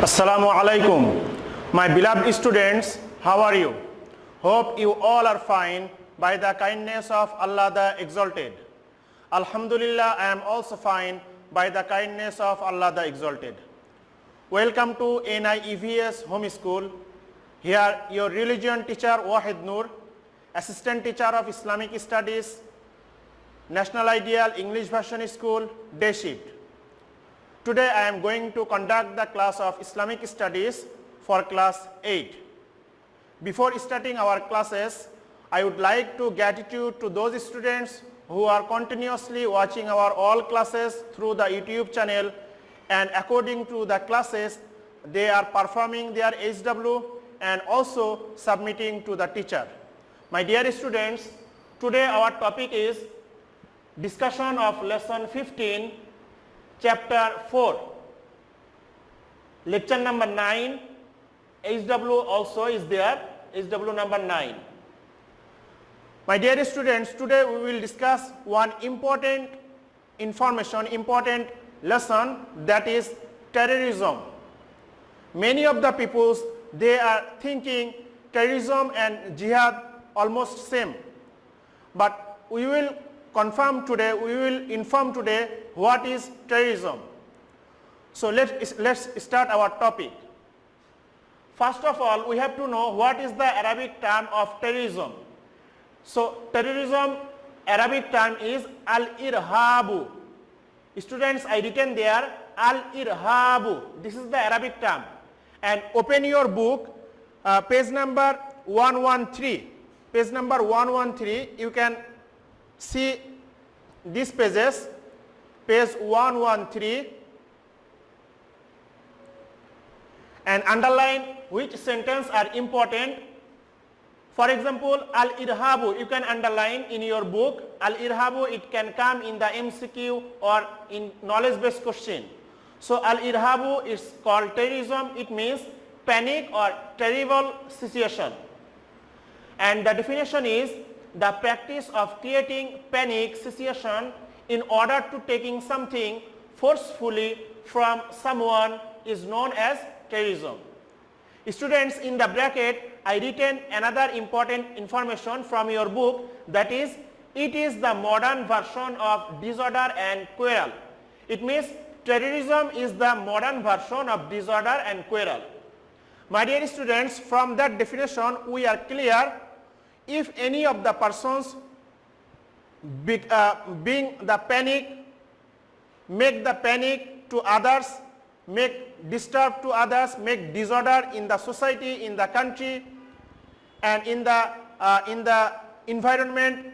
Assalamu alaikum. My beloved students, how are you? Hope you all are fine by the kindness of Allah the Exalted. Alhamdulillah, I am also fine by the kindness of Allah the Exalted. Welcome to NIEVS Home School. Here your religion teacher Wahid Noor, assistant teacher of Islamic Studies, National Ideal English Version School, day shift. Today I am going to conduct the class of Islamic Studies for class 8. Before starting our classes, I would like to gratitude to those students who are continuously watching our all classes through the YouTube channel, and according to the classes they are performing their HW and also submitting to the teacher. My dear students, today our topic is discussion of lesson 15, chapter 4, lecture number 9. HW also is there, HW number 9. My dear students, today we will discuss one important information, important lesson, that is terrorism. Many of the peoples, they are thinking terrorism and jihad almost same, but we will confirm today, we will inform today what is terrorism. So let's start our topic. First of all, we have to know what is the Arabic term of terrorism. So terrorism, Arabic term is al-irhabu. Students, I written there al-irhabu. This is the Arabic term. And open your book, page number 113. Page number 113, you can see these pages, page 113, and underline which sentence are important. For example, al-irhabu, you can underline in your book. Al-irhabu, it can come in the MCQ or in knowledge based question. So al-irhabu is called terrorism. It means panic or terrible situation. And the definition is the practice of creating panic situation in order to taking something forcefully from someone is known as terrorism. Students, in the bracket I written another important information from your book, that is, it is the modern version of disorder and quarrel. It means terrorism is the modern version of disorder and quarrel. My dear students, from that definition we are clear, if any of the persons being the panic, make the panic to others, make disturb to others, make disorder in the society, in the country, and in the environment,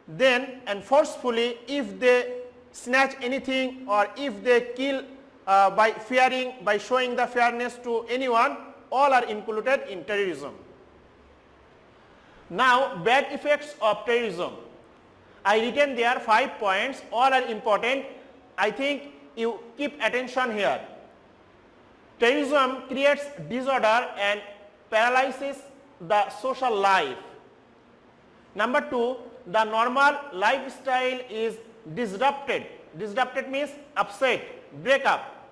then and forcefully, if they snatch anything or if they kill by fearing, by showing the fairness to anyone, all are included in terrorism. Now, bad effects of terrorism. I written there 5 points, all are important. I think you keep attention here. Terrorism creates disorder and paralyzes the social life. Number 2, the normal lifestyle is disrupted. Disrupted means upset, break up.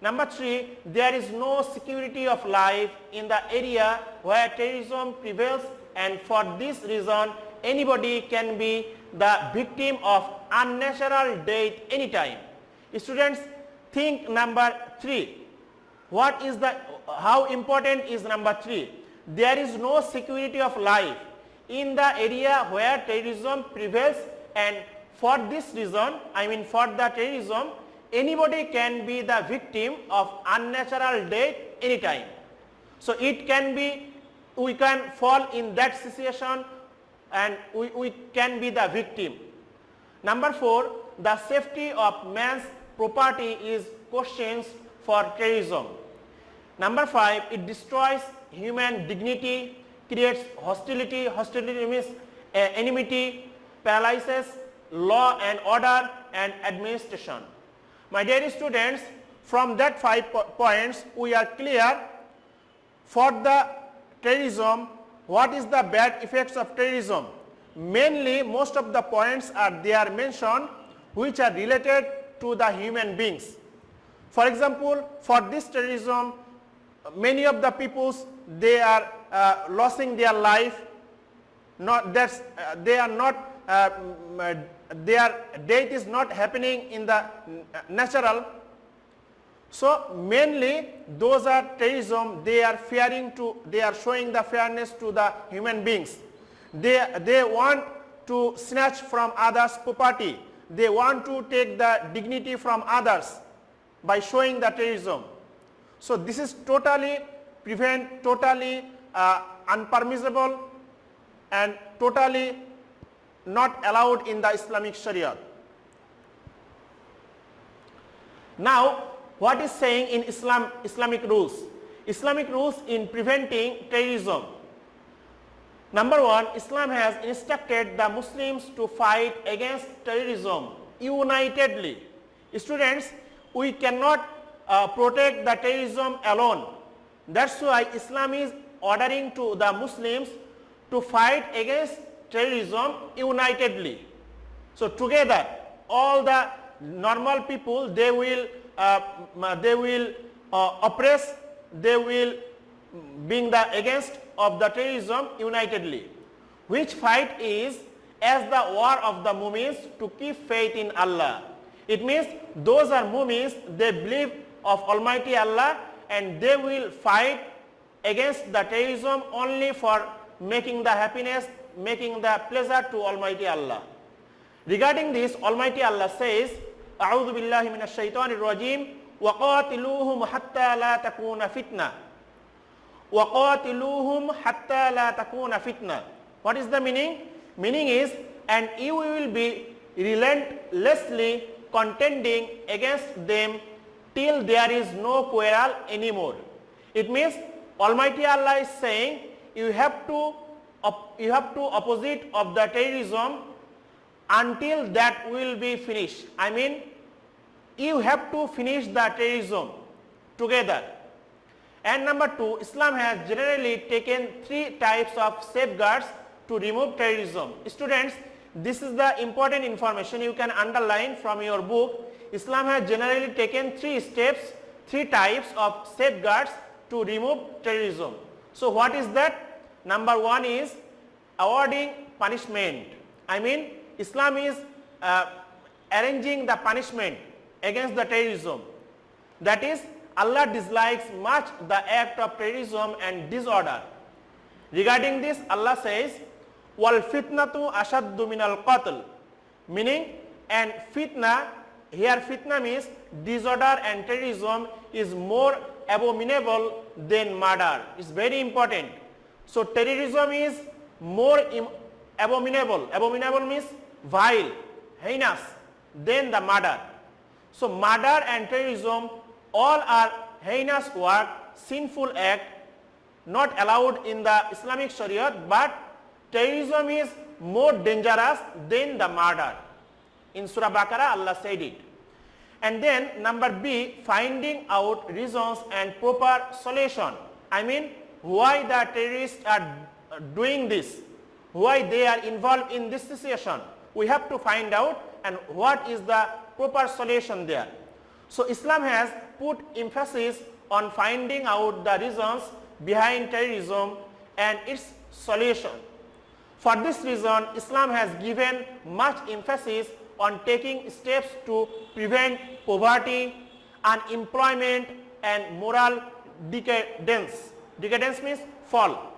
Number 3, there is no security of life in the area where terrorism prevails, and for this reason anybody can be the victim of unnatural death anytime. Students, think number 3. What is the, how important is number 3? There is no security of life in the area where terrorism prevails, and for this reason, I mean for the terrorism, anybody can be the victim of unnatural death anytime. So it can be, we can fall in that situation and we can be the victim. Number 4, the safety of man's property is questions for terrorism. Number 5, it destroys human dignity, creates hostility. Hostility means enmity, paralyzes law and order and administration. My dear students, from that 5 points we are clear. For the terrorism, what is the bad effects of terrorism? Mainly most of the points are there mentioned which are related to the human beings. For example, for this terrorism, many of the peoples, they are losing their life, they are not their death is not happening in the natural. So mainly those are terrorism, they are showing the fairness to the human beings. They want to snatch from others' property. They want to take the dignity from others by showing the terrorism. So this is totally unpermissible and totally not allowed in the Islamic Sharia. Now, what is saying in Islamic rules? Islamic rules in preventing terrorism. Number one, Islam has instructed the Muslims to fight against terrorism unitedly. Students, we cannot protect the terrorism alone. That's why Islam is ordering to the Muslims to fight against terrorism unitedly. So together, all the normal people, they will oppress, they will being the against of the terrorism unitedly. Which fight is as the war of the Mu'mins to keep faith in Allah. It means those are Mu'mins, they believe of Almighty Allah and they will fight against the terrorism only for making the happiness, making the pleasure to Almighty Allah. Regarding this, Almighty Allah says, A'udhu billahi minash shaitanir rajim, وَقَاتِلُوهُمْ حَتَّى لَا تَكُونَ فِتْنَةً. وَقَاتِلُوهُمْ حَتَّى لَا تَكُونَ فِتْنَةً. What is the meaning? Meaning is, and you will be relentlessly contending against them till there is no quarrel anymore. It means Almighty Allah is saying you have to opposite of the terrorism until that will be finished. I mean, you have to finish the terrorism together. And number two, Islam has generally taken 3 types of safeguards to remove terrorism. Students, this is the important information you can underline from your book. Islam has generally taken 3 steps, 3 types of safeguards to remove terrorism. So what is that? Number one is awarding punishment. I mean, Islam is arranging the punishment against the terrorism. That is, Allah dislikes much the act of terrorism and disorder. Regarding this, Allah says, "Wal fitnatu ashaddu minal qatl," meaning, and fitna, here fitna means disorder and terrorism is more abominable than murder. It's very important. So terrorism is more abominable. Abominable means vile, heinous than the murder. So murder and terrorism all are heinous work, sinful act, not allowed in the Islamic Sharia, but terrorism is more dangerous than the murder. In Surah Baqarah, Allah said it. And then number B, finding out reasons and proper solution. I mean, why the terrorists are doing this, why they are involved in this situation. We have to find out and what is the proper solution there. So Islam has put emphasis on finding out the reasons behind terrorism and its solution. For this reason, Islam has given much emphasis on taking steps to prevent poverty, unemployment and moral decadence. Decadence means fall.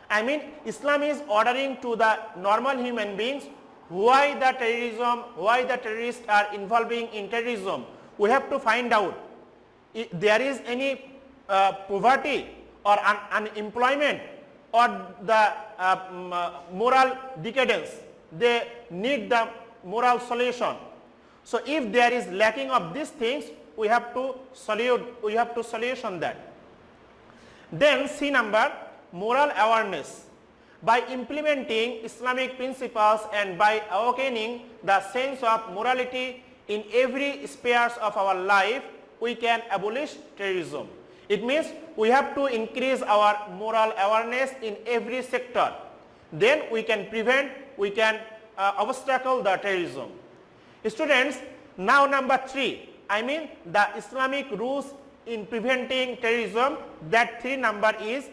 I mean, Islam is ordering to the normal human beings why the terrorists are involving in terrorism. We have to find out if there is any poverty or unemployment or the moral decadence. They need the moral solution. So if there is lacking of these things, we have to solution that. Then C number, moral awareness. By implementing Islamic principles and by awakening the sense of morality in every spheres of our life, we can abolish terrorism. It means we have to increase our moral awareness in every sector. Then we can prevent, we can obstacle the terrorism. Students, now number 3, I mean the Islamic rules in preventing terrorism, that 3 number is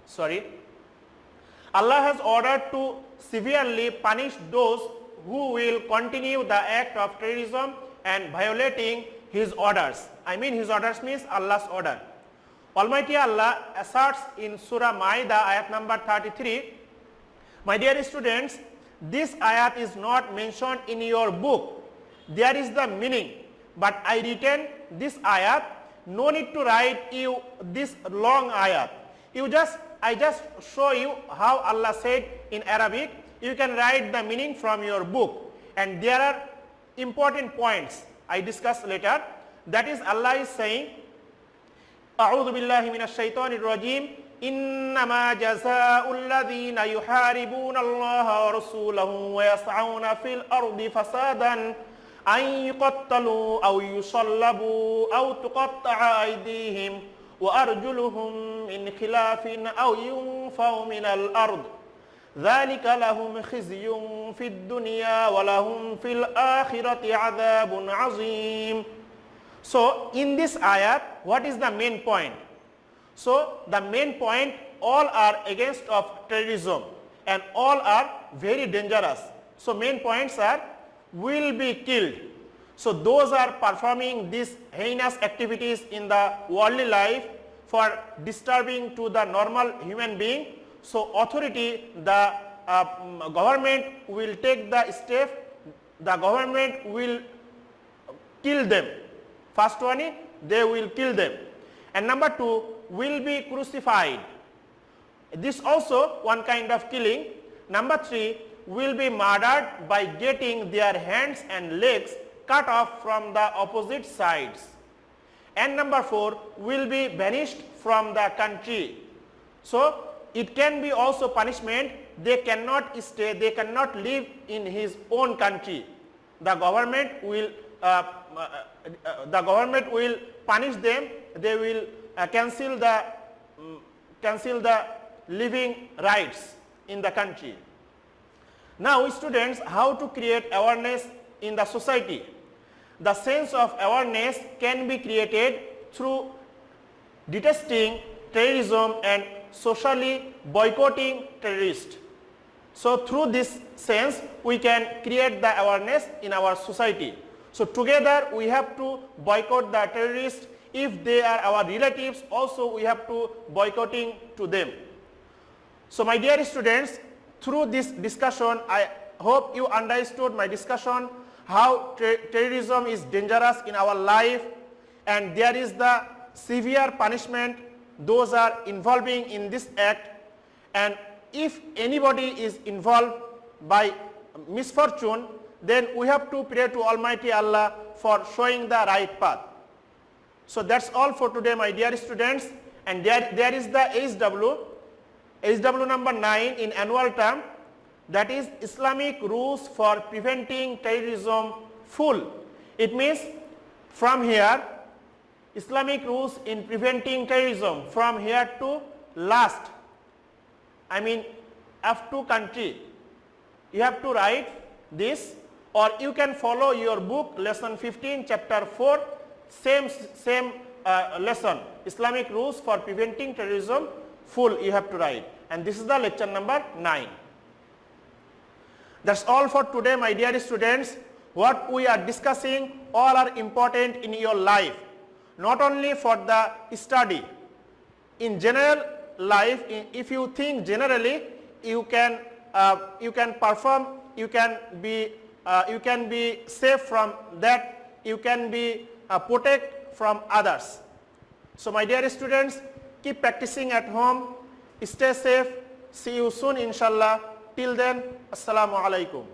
sorry, Allah has ordered to severely punish those who will continue the act of terrorism and violating his orders. I mean his orders means Allah's order. Almighty Allah asserts in Surah Maida ayat number 33, my dear students, this ayat is not mentioned in your book. There is the meaning, but I written this ayat. No need to write you this long ayat. I just show you how Allah said in Arabic. You can write the meaning from your book, and there are important points I discuss later. That is, Allah is saying, أعوذ بالله من الشيطان الرجيم إنما جزاء الذين يحاربون الله ورسوله ويسعون في الأرض فسادا أن يقتلوا أو يصلبوا أو تقطع أيديهم وأرجلهم من خلاف أو ينفوا من الأرض ذلك لهم خزي في الدنيا ولهم في الآخرة عذاب عظيم. So in this ayat, what is the main point? So the main point, all are against of terrorism and all are very dangerous. So main points are, will be killed. So those are performing these heinous activities in the worldly life for disturbing to the normal human being. So authority, the government will take the step, the government will kill them. First one is, they will kill them. And number 2, will be crucified. This also one kind of killing. Number 3, will be murdered by getting their hands and legs cut off from the opposite sides. And number 4, will be banished from the country. So it can be also punishment. They cannot stay, they cannot live in his own country. The government will punish them. They will cancel the living rights in the country. Now students, how to create awareness in the society? The sense of awareness can be created through detesting terrorism and socially boycotting terrorists. So through this sense, we can create the awareness in our society. So together we have to boycott the terrorists. If they are our relatives, also we have to boycotting to them. So my dear students, through this discussion, I hope you understood my discussion, how terrorism is dangerous in our life, and there is the severe punishment those are involving in this act. And if anybody is involved by misfortune, then we have to pray to Almighty Allah for showing the right path. So that's all for today, my dear students. And there is the HW number 9 in annual term, that is Islamic Rules for Preventing Terrorism full. It means from here, Islamic Rules in Preventing Terrorism, from here to last, I mean F2 country. You have to write this, or you can follow your book, lesson 15, chapter 4, same lesson, Islamic Rules for Preventing Terrorism full you have to write. And this is the lecture number 9. That's all for today, my dear students. What we are discussing all are important in your life, not only for the study. In general life, if you think generally, you can perform, you can be safe from that, you can be protect from others. So my dear students, keep practicing at home, stay safe, see you soon inshallah. Till then, Assalamu alaikum.